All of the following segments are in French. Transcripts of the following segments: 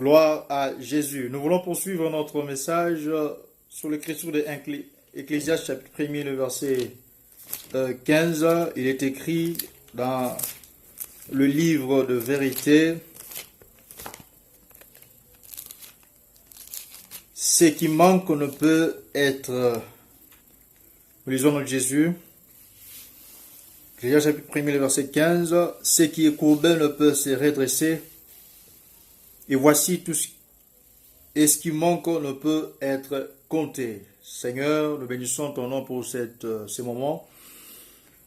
Gloire à Jésus. Nous voulons poursuivre notre message sur l'écriture de Ecclésiaste chapitre 1er, le verset 15. Il est écrit dans le livre de vérité: ce qui manque ne peut être... Nous lisons notre Jésus. Ecclésiaste chapitre 1er, le verset 15. Ce qui est courbé ne peut se redresser. Et voici tout ce qui manque ne peut être compté. Seigneur, nous bénissons ton nom pour ce moment.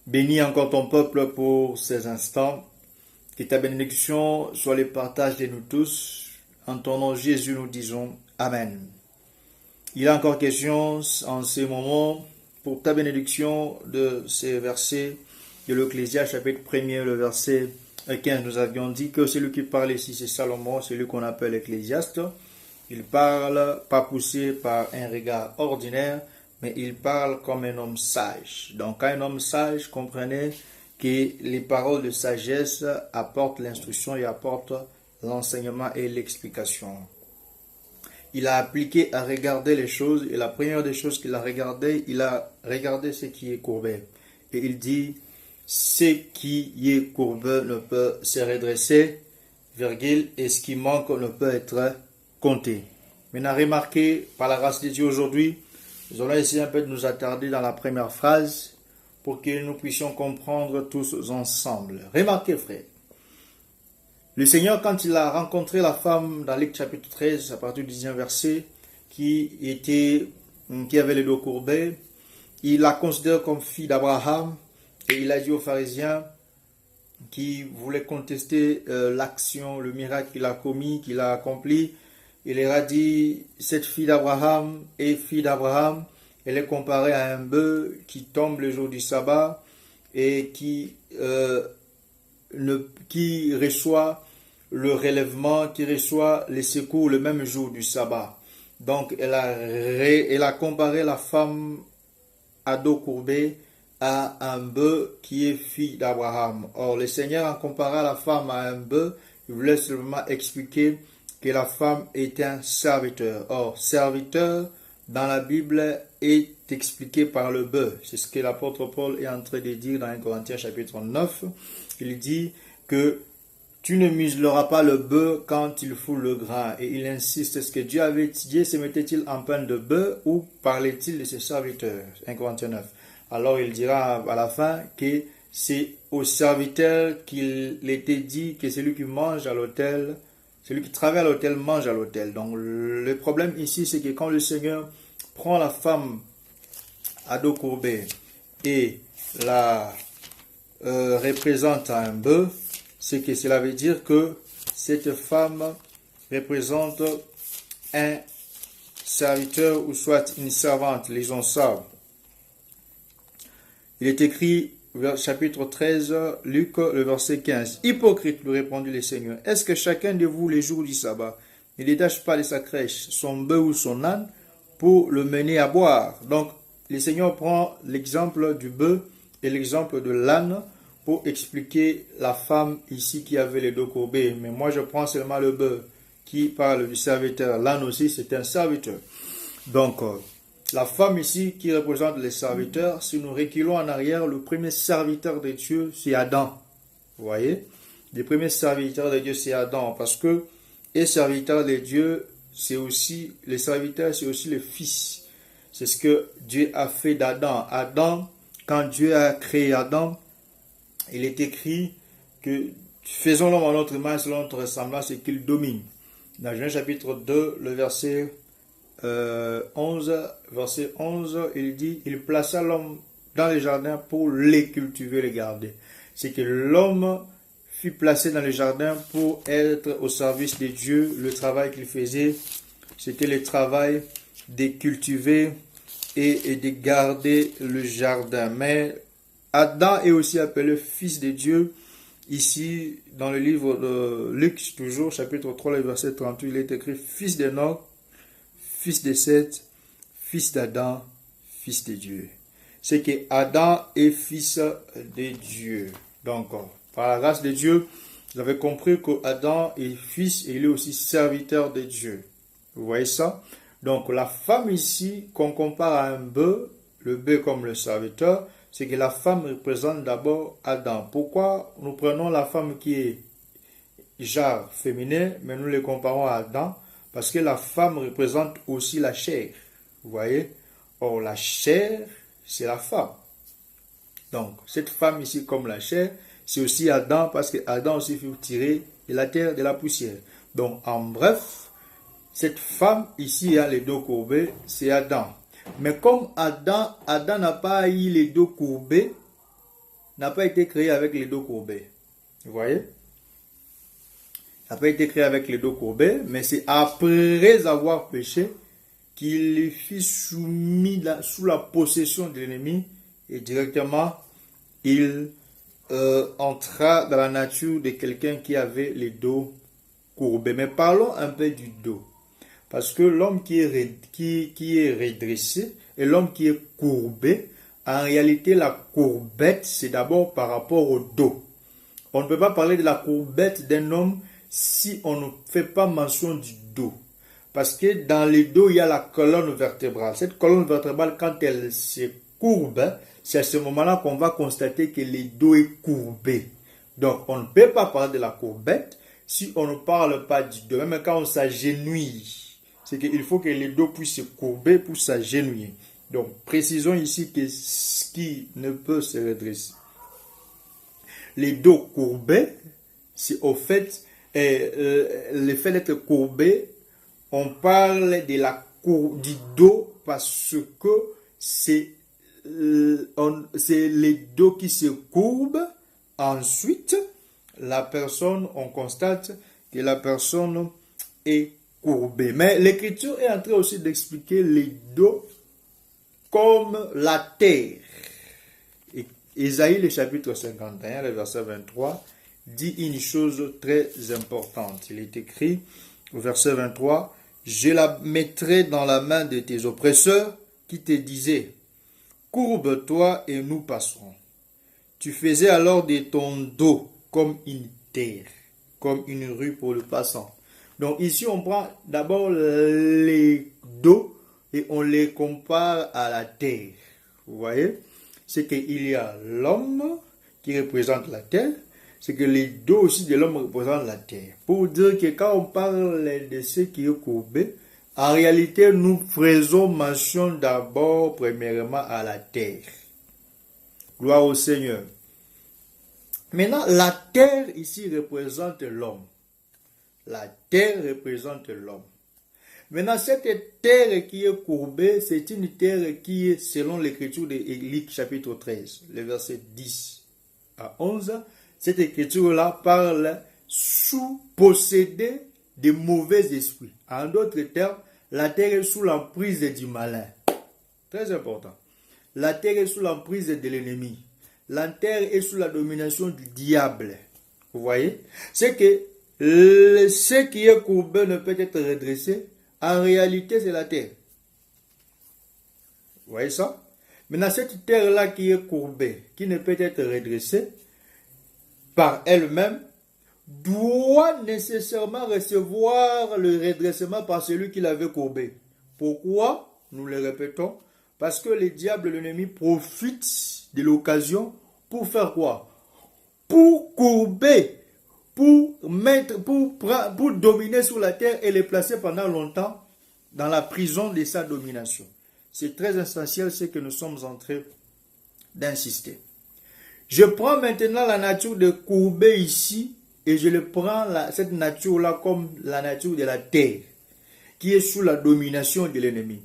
Bénis encore ton peuple pour ces instants. Que ta bénédiction soit le partage de nous tous. En ton nom Jésus, nous disons Amen. Il y a encore question en ce moment pour ta bénédiction de ces versets de l'Ecclésiaste chapitre 1er, le verset 15. Nous avions dit que celui qui parle ici, c'est Salomon, celui qu'on appelle Ecclésiaste. Il parle pas poussé par un regard ordinaire, mais il parle comme un homme sage. Donc, un homme sage, comprenez que les paroles de sagesse apportent l'instruction et apportent l'enseignement et l'explication. Il a appliqué à regarder les choses, et la première des choses qu'il a regardé ce qui est courbé. Et il dit: ce qui est courbé ne peut se redresser, virgule, et ce qui manque ne peut être compté. Maintenant, remarquez, par la grâce de Dieu aujourd'hui, nous allons essayer un peu de nous attarder dans la première phrase pour que nous puissions comprendre tous ensemble. Remarquez, frère, le Seigneur, quand il a rencontré la femme dans Luc chapitre 13, à partir du 10e verset, qui avait les dos courbés, il la considère comme fille d'Abraham. Et il a dit aux pharisiens qui voulaient contester l'action, le miracle qu'il a commis, qu'il a accompli. Il leur a dit: cette fille d'Abraham est fille d'Abraham. Elle est comparée à un bœuf qui tombe le jour du sabbat et qui reçoit le relèvement, qui reçoit les secours le même jour du sabbat. Donc elle a comparé la femme à dos courbé à un bœuf qui est fille d'Abraham. Or, le Seigneur, en comparant la femme à un bœuf, il voulait seulement expliquer que la femme est un serviteur. Or, serviteur, dans la Bible, est expliqué par le bœuf. C'est ce que l'apôtre Paul est en train de dire dans 1 Corinthiens chapitre 9. Il dit que tu ne muselleras pas le bœuf quand il fout le grain. Et il insiste: est-ce que Dieu se mettait-il en peine de bœuf ou parlait-il de ses serviteurs? 1 Corinthiens 9. Alors il dira à la fin que c'est au serviteur qu'il était dit que celui qui mange à l'autel, celui qui travaille à l'autel mange à l'autel. Donc le problème ici, c'est que quand le Seigneur prend la femme à dos courbé et la représente à un bœuf, c'est que cela veut dire que cette femme représente un serviteur ou soit une servante, lisons ça. Il est écrit, chapitre 13, Luc, le verset 15. « Hypocrite, lui répondit le Seigneur, est-ce que chacun de vous, les jours du sabbat, ne détache pas de sa crèche son bœuf ou son âne pour le mener à boire ?» Donc, le Seigneur prend l'exemple du bœuf et l'exemple de l'âne pour expliquer la femme ici qui avait les dos courbés. Mais moi, je prends seulement le bœuf qui parle du serviteur. L'âne aussi, c'est un serviteur. Donc, la femme ici qui représente les serviteurs, si nous reculons en arrière, le premier serviteur de Dieu, c'est Adam. Vous voyez? Le premier serviteur de Dieu, c'est Adam. Parce que les serviteurs de Dieu, c'est aussi, les serviteurs, c'est aussi le fils. C'est ce que Dieu a fait d'Adam. Adam, quand Dieu a créé Adam, il est écrit que faisons l'homme à notre image, selon notre ressemblance, et qu'il domine. Dans Genèse chapitre 2, le verset 11, il dit: il plaça l'homme dans les jardins pour les cultiver, les garder. C'est que l'homme fut placé dans les jardins pour être au service de Dieu. Le travail qu'il faisait, c'était le travail de cultiver et de garder le jardin. Mais Adam est aussi appelé fils de Dieu. Ici, dans le livre de Luc, toujours, chapitre 3, le verset 38, il est écrit: fils d'Enoch, fils de Seth, fils d'Adam, fils de Dieu. C'est que Adam est fils de Dieu. Donc, par la grâce de Dieu, Vous avez compris qu'Adam est fils et il est aussi serviteur de Dieu. Vous voyez ça? Donc la femme ici, qu'on compare à un bœuf, le bœuf comme le serviteur, c'est que la femme représente d'abord Adam. Pourquoi nous prenons la femme qui est genre féminin, mais nous les comparons à Adam? Parce que la femme représente aussi la chair. Vous voyez? Or, la chair, c'est la femme. Donc, cette femme ici, comme la chair, c'est aussi Adam, parce que Adam aussi fut tiré de la terre, de la poussière. Donc, en bref, cette femme ici a les dos courbés, c'est Adam. Mais comme Adam n'a pas eu les dos courbés, n'a pas été créé avec les dos courbés. Vous voyez? N'a pas été créé avec les dos courbés, mais c'est après avoir péché qu'il fut soumis sous la possession de l'ennemi et directement il entra dans la nature de quelqu'un qui avait les dos courbés. Mais parlons un peu du dos. Parce que l'homme qui est redressé et l'homme qui est courbé, en réalité, la courbette, c'est d'abord par rapport au dos. On ne peut pas parler de la courbette d'un homme si on ne fait pas mention du dos. Parce que dans le dos, il y a la colonne vertébrale. Cette colonne vertébrale, quand elle se courbe, c'est à ce moment-là qu'on va constater que le dos est courbé. Donc, on ne peut pas parler de la courbette si on ne parle pas du dos. Même quand on s'agenouille, c'est qu'il faut que le dos puisse se courber pour s'agenouiller. Donc, précisons ici que ce qui ne peut se redresser. Les dos courbés, c'est au fait, le fait d'être courbé, on parle de la du dos parce que c'est les dos qui se courbent. Ensuite, la personne, on constate que la personne est courbée. Mais l'Écriture est en train aussi d'expliquer les dos comme la terre. Et Ésaïe, le chapitre 51, le verset 23, dit une chose très importante. Il est écrit au verset 23, « Je la mettrai dans la main de tes oppresseurs qui te disaient, courbe-toi et nous passerons. Tu faisais alors de ton dos comme une terre, comme une rue pour le passant. » Donc ici, on prend d'abord les dos et on les compare à la terre. Vous voyez? C'est qu'il y a l'homme qui représente la terre, c'est que les dos aussi de l'homme représentent la terre. Pour dire que quand on parle de ce qui est courbé, en réalité, nous faisons mention d'abord, premièrement, à la terre. Gloire au Seigneur. Maintenant, la terre ici représente l'homme. La terre représente l'homme. Maintenant, cette terre qui est courbée, c'est une terre qui est, selon l'écriture de Luc chapitre 13, le verset 10 à 11, cette écriture-là parle sous posséder de mauvais esprits. En d'autres termes, la terre est sous l'emprise du malin. Très important. La terre est sous l'emprise de l'ennemi. La terre est sous la domination du diable. Vous voyez? C'est que ce qui est courbé ne peut être redressé. En réalité, c'est la terre. Vous voyez ça? Maintenant, cette terre-là qui est courbée, qui ne peut être redressée par elle-même, doit nécessairement recevoir le redressement par celui qui l'avait courbé. Pourquoi? Nous le répétons. Parce que le diable, l'ennemi, profite de l'occasion pour faire quoi? Pour courber, pour dominer sur la terre et les placer pendant longtemps dans la prison de sa domination. C'est très essentiel ce que nous sommes en train d'insister. Je prends maintenant la nature de courber ici et je le prends cette nature-là comme la nature de la terre qui est sous la domination de l'ennemi.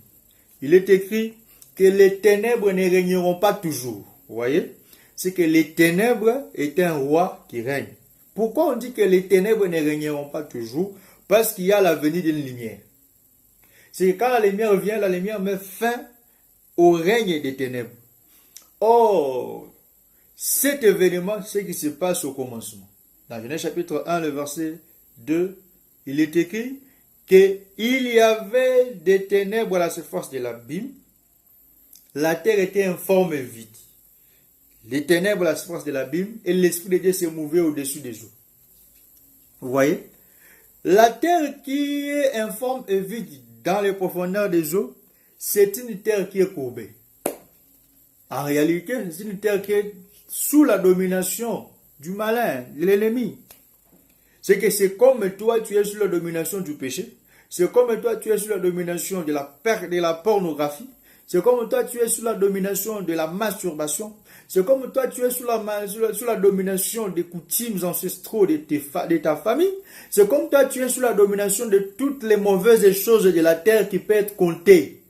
Il est écrit que les ténèbres ne régneront pas toujours. Vous voyez? C'est que les ténèbres est un roi qui règne. Pourquoi on dit que les ténèbres ne régneront pas toujours? Parce qu'il y a la venue d'une lumière. C'est que quand la lumière vient, la lumière met fin au règne des ténèbres. Or, cet événement, c'est ce qui se passe au commencement. Dans Genèse chapitre 1, le verset 2, il est écrit qu'il y avait des ténèbres à la surface de l'abîme. La terre était informe et vide. Les ténèbres à la surface de l'abîme et l'Esprit de Dieu se mouvait au-dessus des eaux. Vous voyez? La terre qui est informe et vide dans les profondeurs des eaux, c'est une terre qui est courbée. En réalité, c'est une terre qui est sous la domination du malin, de l'ennemi. C'est que c'est comme toi, tu es sous la domination du péché. C'est comme toi, tu es sous la domination de la pornographie. C'est comme toi, tu es sous la domination de la masturbation. C'est comme toi, tu es sous la domination des coutumes ancestraux de ta famille. C'est comme toi, tu es sous la domination de toutes les mauvaises choses de la terre qui peuvent être comptées.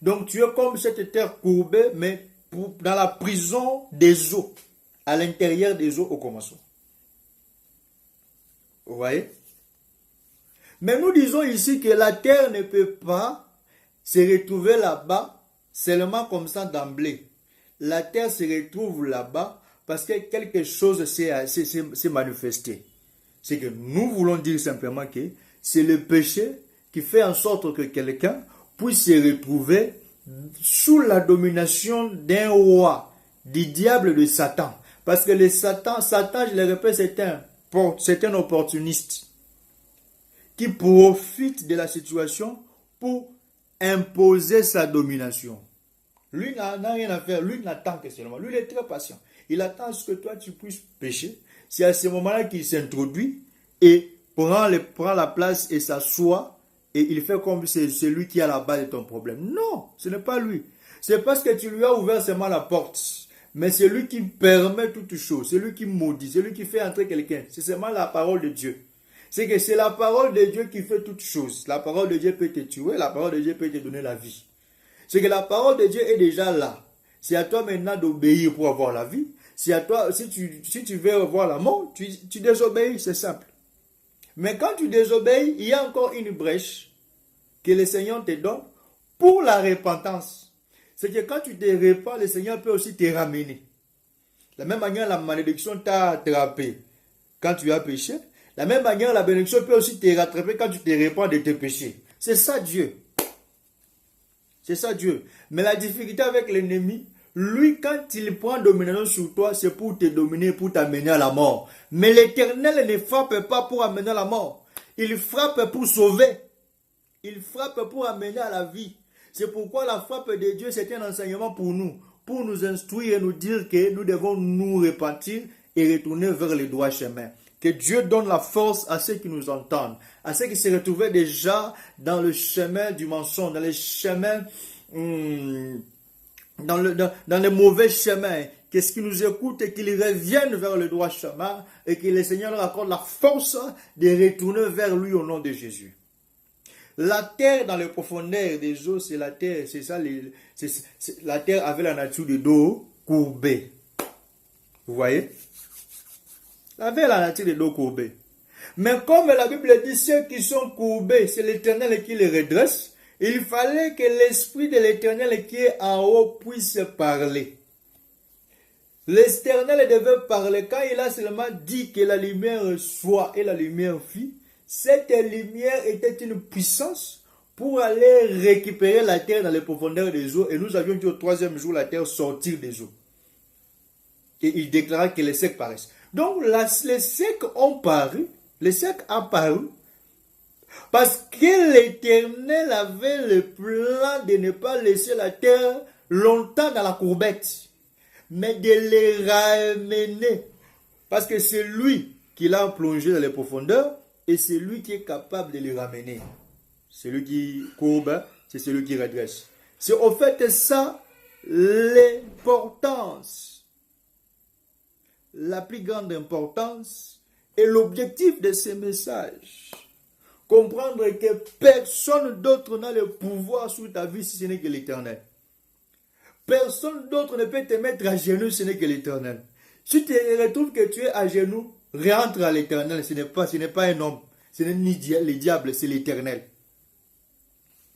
Donc, tu es comme cette terre courbée, mais dans la prison des eaux, à l'intérieur des eaux au commencement. Vous voyez? Mais nous disons ici que la terre ne peut pas se retrouver là-bas seulement comme ça d'emblée. La terre se retrouve là-bas parce que quelque chose s'est manifesté. C'est que nous voulons dire simplement que c'est le péché qui fait en sorte que quelqu'un puisse se retrouver sous la domination d'un roi, du diable de Satan. Parce que Satan, je le répète, c'est un opportuniste qui profite de la situation pour imposer sa domination. Lui n'a rien à faire, lui n'attend que seulement. Lui, il est très patient. Il attend ce que toi, tu puisses pécher. C'est à ce moment-là qu'il s'introduit et prend la place et s'assoit et il fait comme c'est lui qui est à la base de ton problème. Non, ce n'est pas lui. C'est parce que tu lui as ouvert seulement la porte. Mais c'est lui qui permet toutes choses. C'est lui qui maudit. C'est lui qui fait entrer quelqu'un. C'est seulement la parole de Dieu. C'est que c'est la parole de Dieu qui fait toutes choses. La parole de Dieu peut te tuer. La parole de Dieu peut te donner la vie. C'est que la parole de Dieu est déjà là. C'est à toi maintenant d'obéir pour avoir la vie. C'est à toi, si tu veux avoir la mort, tu désobéis, c'est simple. Mais quand tu désobéis, il y a encore une brèche que le Seigneur te donne pour la repentance. C'est que quand tu te répands, le Seigneur peut aussi te ramener. De la même manière, la malédiction t'a attrapé quand tu as péché. De la même manière, la bénédiction peut aussi te rattraper quand tu te répands de tes péchés. C'est ça Dieu. C'est ça Dieu. Mais la difficulté avec l'ennemi, lui, quand il prend domination sur toi, c'est pour te dominer, pour t'amener à la mort. Mais l'Éternel ne frappe pas pour amener à la mort. Il frappe pour sauver. Il frappe pour amener à la vie. C'est pourquoi la frappe de Dieu, c'est un enseignement pour nous instruire et nous dire que nous devons nous repentir et retourner vers le droit chemin. Que Dieu donne la force à ceux qui nous entendent, à ceux qui se retrouvaient déjà dans le chemin du mensonge, dans le chemin, dans le mauvais chemin, qu'est-ce qui nous écoute et qu'ils reviennent vers le droit chemin et que le Seigneur leur accorde la force de retourner vers lui au nom de Jésus. La terre dans les profondeurs des eaux, c'est la terre, c'est ça, la terre avait la nature de dos courbé. Vous voyez? Elle avait la nature de dos courbé. Mais comme la Bible dit, ceux qui sont courbés, c'est l'Éternel qui les redresse. Il fallait que l'Esprit de l'Éternel qui est en haut puisse parler. L'Éternel devait parler. Quand il a seulement dit que la lumière soit et la lumière fit, cette lumière était une puissance pour aller récupérer la terre dans les profondeurs des eaux. Et nous avions dit au troisième jour la terre sortir des eaux. Et il déclara que les secs paraissent. Donc les secs ont paru. Les secs ont paru. Parce que l'Éternel avait le plan de ne pas laisser la terre longtemps dans la courbette. Mais de les ramener. Parce que c'est lui qui l'a plongé dans les profondeurs. Et c'est lui qui est capable de les ramener. Celui qui courbe, c'est celui qui redresse. C'est au fait ça l'importance. La plus grande importance et l'objectif de ces messages. Comprendre que personne d'autre n'a le pouvoir sur ta vie si ce n'est que l'Éternel. Personne d'autre ne peut te mettre à genoux si ce n'est que l'Éternel. Si tu retrouves que tu es à genoux, rentre à l'Éternel. Ce n'est pas un homme. Ce n'est ni le diable, c'est l'Éternel.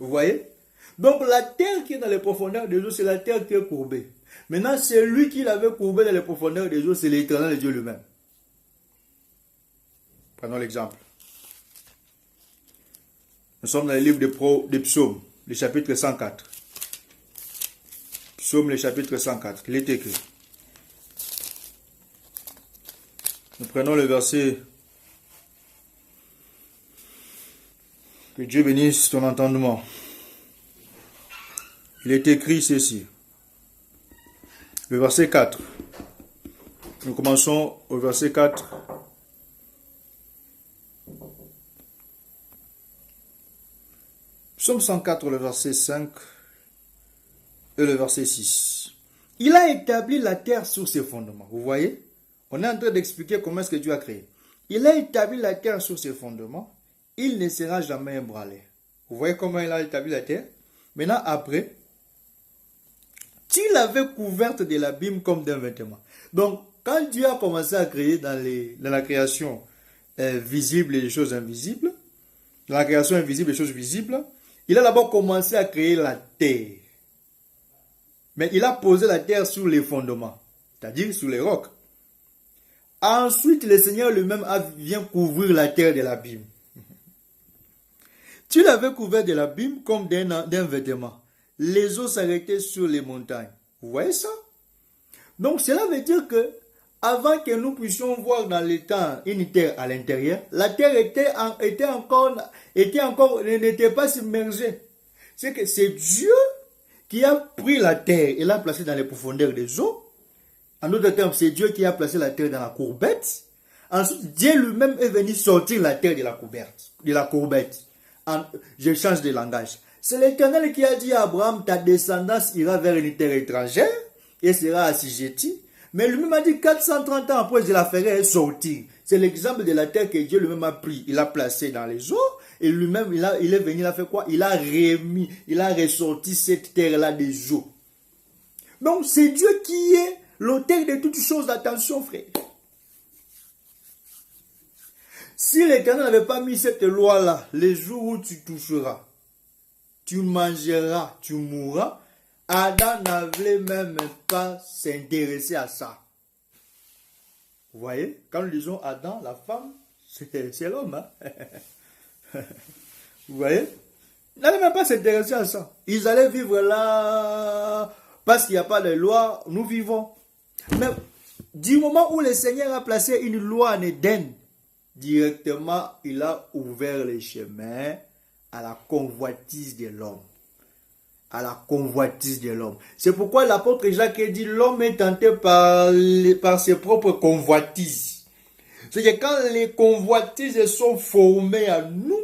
Vous voyez? Donc la terre qui est dans les profondeurs des eaux, c'est la terre qui est courbée. Maintenant, c'est lui qui l'avait courbée dans les profondeurs des eaux, c'est l'Éternel Dieu lui-même. Prenons l'exemple. Nous sommes dans le livre des psaumes, le chapitre 104. Psaume, le chapitre 104. Il est écrit. Nous prenons le verset Que Dieu bénisse ton entendement. Il est écrit ceci. Le verset 4. Nous commençons au verset 4. Psaume 104, le verset 5 et le verset 6. Il a établi la terre sur ses fondements. Vous voyez? On est en train d'expliquer comment est-ce que Dieu a créé. Il a établi la terre sur ses fondements. Il ne sera jamais ébranlé. Vous voyez comment il a établi la terre? Maintenant, après, tu l'avais couverte de l'abîme comme d'un vêtement. Donc, quand Dieu a commencé à créer dans la création visible et les choses invisibles, dans la création invisible et les choses visibles, il a d'abord commencé à créer la terre. Mais il a posé la terre sur les fondements, c'est-à-dire sur les rocs. Ensuite, le Seigneur lui-même vient couvrir la terre de l'abîme. Tu l'avais couvert de l'abîme comme d'un vêtement. Les eaux s'arrêtaient sur les montagnes. Vous voyez ça? Donc cela veut dire que avant que nous puissions voir dans le temps une terre à l'intérieur, la terre n'était pas submergée. C'est que c'est Dieu qui a pris la terre et l'a placée dans les profondeurs des eaux. En d'autres termes, c'est Dieu qui a placé la terre dans la courbette. Ensuite, Dieu lui-même est venu sortir la terre de la courbette. Je change de langage. C'est l'Éternel qui a dit à Abraham, ta descendance ira vers une terre étrangère et sera assujettie. Mais lui-même a dit 430 ans après, je la ferai sortir. C'est l'exemple de la terre que Dieu lui-même a pris. Il a placé dans les eaux et lui-même, il est venu, il a fait quoi? Il a ressorti cette terre-là des eaux. Donc, c'est Dieu qui est l'auteur de toutes choses. Attention, frère. Si l'Éternel n'avait pas mis cette loi-là, les jours où tu toucheras, tu mangeras, tu mourras, Adam n'avait même pas s'intéresser à ça. Vous voyez, quand nous disons Adam, la femme, c'est l'homme. Hein? Vous voyez? Ils n'allaient même pas s'intéresser à ça. Ils allaient vivre là, parce qu'il n'y a pas de loi, nous vivons. Mais du moment où le Seigneur a placé une loi en Éden, directement, il a ouvert les chemins à la convoitise de l'homme. À la convoitise de l'homme. C'est pourquoi l'apôtre Jacques dit l'homme est tenté par ses propres convoitises. C'est que quand les convoitises sont formées à nous,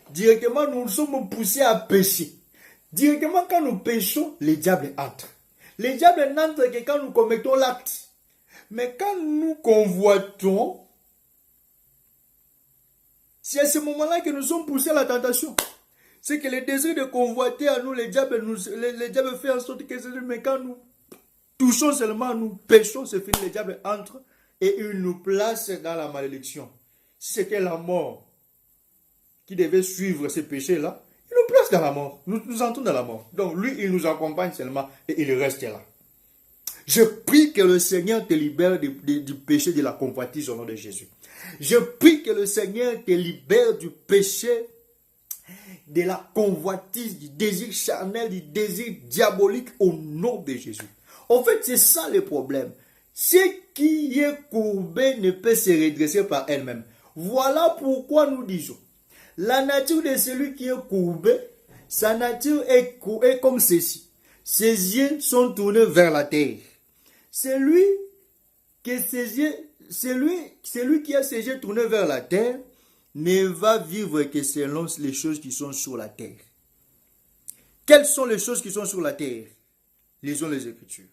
directement nous sommes poussés à pécher. Directement quand nous péchons, le diable entre. Le diable n'entre que quand nous commettons l'acte. Mais quand nous convoitons, c'est à ce moment-là que nous sommes poussés à la tentation. C'est que le désir de convoiter à nous, le diable fait en sorte que c'est mais quand nous touchons seulement, nous péchons, c'est fini, le diable entre et il nous place dans la malédiction. Si c'était la mort qui devait suivre ces péchés-là, il nous place dans la mort. Nous entrons dans la mort. Donc lui, il nous accompagne seulement et il reste là. Je prie que le Seigneur te libère du péché de la convoitise au nom de Jésus. Je prie que le Seigneur te libère du péché, de la convoitise, du désir charnel, du désir diabolique au nom de Jésus. En fait, c'est ça le problème. Ce qui est courbé ne peut se redresser par elle-même. Voilà pourquoi nous disons, la nature de celui qui est courbé, sa nature est comme ceci. Ses yeux sont tournés vers la terre. Celui qui a ses yeux tournés vers la terre ne va vivre que selon les choses qui sont sur la terre. Quelles sont les choses qui sont sur la terre? Lisons les Écritures.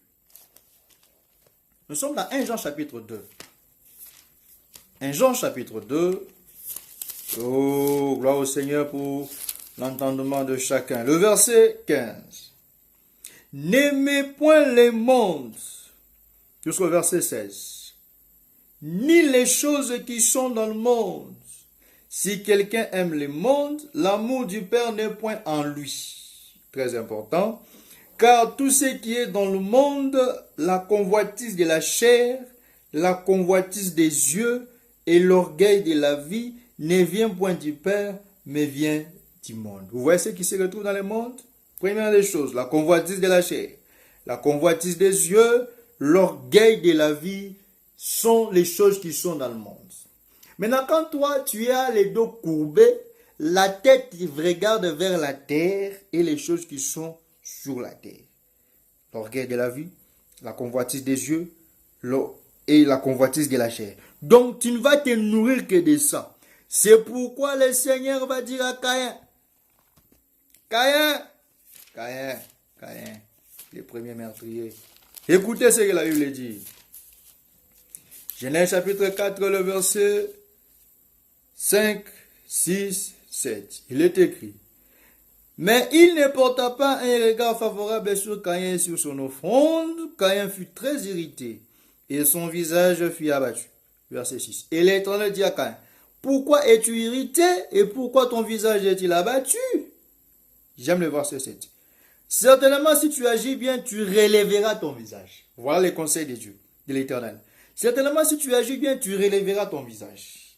Nous sommes dans 1 Jean chapitre 2. 1 Jean chapitre 2. Oh, gloire au Seigneur pour l'entendement de chacun. Le verset 15. N'aimez point les mondes. Jusqu'au verset 16. Ni les choses qui sont dans le monde. Si quelqu'un aime le monde, l'amour du Père n'est point en lui. Très important. Car tout ce qui est dans le monde, la convoitise de la chair, la convoitise des yeux et l'orgueil de la vie ne vient point du Père, mais vient du monde. Vous voyez ce qui se retrouve dans le monde? Première des choses, la convoitise de la chair, la convoitise des yeux, l'orgueil de la vie sont les choses qui sont dans le monde. Maintenant, quand toi, tu as les dos courbés, la tête regarde vers la terre et les choses qui sont sur la terre. L'orgueil de la vie, la convoitise des yeux et la convoitise de la chair. Donc tu ne vas te nourrir que de ça. C'est pourquoi le Seigneur va dire à Caïn, Caïn, le premier meurtrier. Écoutez ce que la Bible dit. Genèse chapitre 4, le verset 5, 6, 7. Il est écrit. Mais il ne porta pas un regard favorable sur Caïn et sur son offrande. Caïn fut très irrité et son visage fut abattu. Verset 6. Et l'Éternel dit à Caïn, pourquoi es-tu irrité et pourquoi ton visage est-il abattu? J'aime le verset 7. Certainement, si tu agis bien, tu relèveras ton visage. Voilà les conseils de Dieu, de l'Éternel. Certainement, si tu agis bien, tu relèveras ton visage.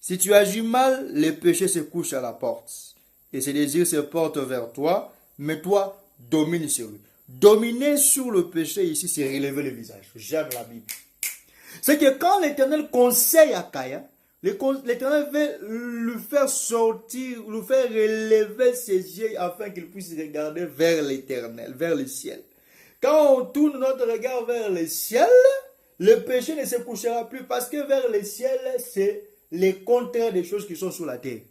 Si tu agis mal, le péché se couche à la porte. Et ses désirs se portent vers toi, mais toi, domine sur lui. Dominer sur le péché ici, c'est relever le visage. J'aime la Bible. C'est que quand l'Éternel conseille à Caïn, l'Éternel veut lui faire sortir, lui faire relever ses yeux afin qu'il puisse regarder vers l'Éternel, vers le ciel. Quand on tourne notre regard vers le ciel, le péché ne se couchera plus parce que vers le ciel, c'est les contraires des choses qui sont sur la terre.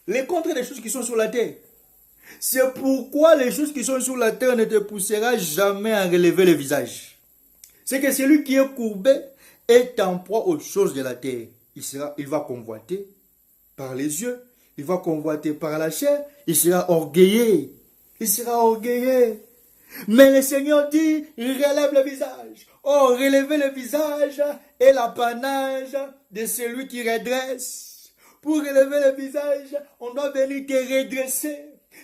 Les contraires des choses qui sont sur la terre. C'est pourquoi les choses qui sont sur la terre ne te poussera jamais à relever le visage. C'est que celui qui est courbé est en proie aux choses de la terre. Il va convoiter par les yeux, il va convoiter par la chair, il sera orgueilleux. Il sera orgueilleux. Mais le Seigneur dit, relève le visage. Oh, relever le visage est l'apanage de celui qui redresse. Pour relever le visage, on doit venir te redresser.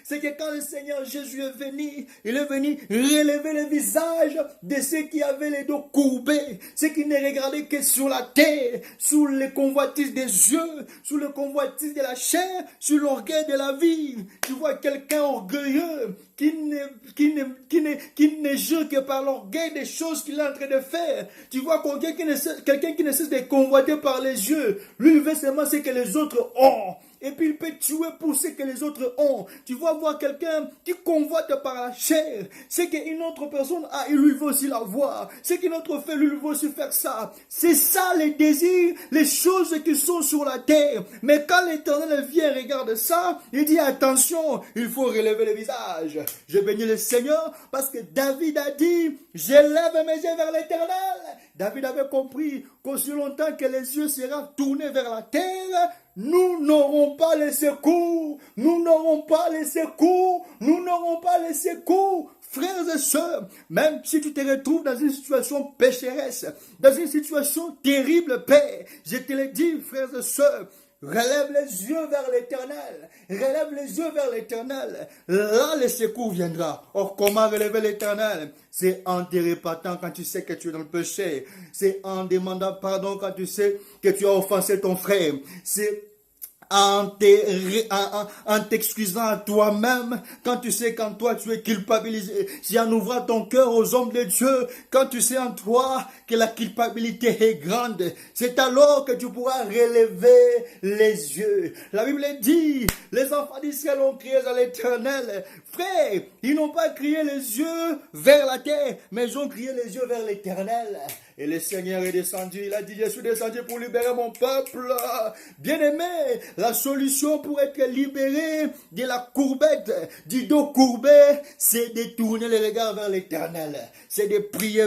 C'est que quand le Seigneur Jésus est venu, il est venu relever le visage de ceux qui avaient les dos courbés, ceux qui ne regardaient que sur la terre, sous les convoitises des yeux, sous les convoitises de la chair, sur l'orgueil de la vie. Tu vois quelqu'un orgueilleux qui ne jure que par l'orgueil des choses qu'il est en train de faire. Tu vois quelqu'un qui ne cesse de convoiter par les yeux. Lui, il veut seulement ce que les autres ont. Et puis il peut tuer pour ce que les autres ont. Tu vas voir quelqu'un qui convoite par la chair. C'est qu'une autre personne a, il lui veut aussi l'avoir. C'est qu'une autre fait, lui veut aussi faire ça. C'est ça les désirs, les choses qui sont sur la terre. Mais quand l'Éternel vient et regarde ça, il dit attention, il faut relever le visage. Je bénis le Seigneur parce que David a dit, j'élève mes yeux vers l'Éternel. David avait compris qu'aussi longtemps que les yeux seront tournés vers la terre, nous n'aurons pas les secours, nous n'aurons pas les secours, nous n'aurons pas les secours. Frères et sœurs, même si tu te retrouves dans une situation pécheresse, dans une situation terrible, Père, je te le dis, frères et sœurs, relève les yeux vers l'Éternel. Relève les yeux vers l'Éternel. Là, le secours viendra. Or, comment relever l'Éternel? C'est en te repentant quand tu sais que tu es dans le péché. C'est en demandant pardon quand tu sais que tu as offensé ton frère. C'est en t'excusant à toi-même, quand tu sais qu'en toi tu es culpabilisé, c'est en ouvrant ton cœur aux hommes de Dieu, quand tu sais en toi que la culpabilité est grande, c'est alors que tu pourras relever les yeux. La Bible dit, les enfants d'Israël ont crié à l'Éternel. Frère, ils n'ont pas crié les yeux vers la terre, mais ils ont crié les yeux vers l'Éternel. Et le Seigneur est descendu, il a dit, je suis descendu pour libérer mon peuple. Bien-aimé, la solution pour être libéré de la courbette, du dos courbé, c'est de tourner le regard vers l'Éternel. C'est de prier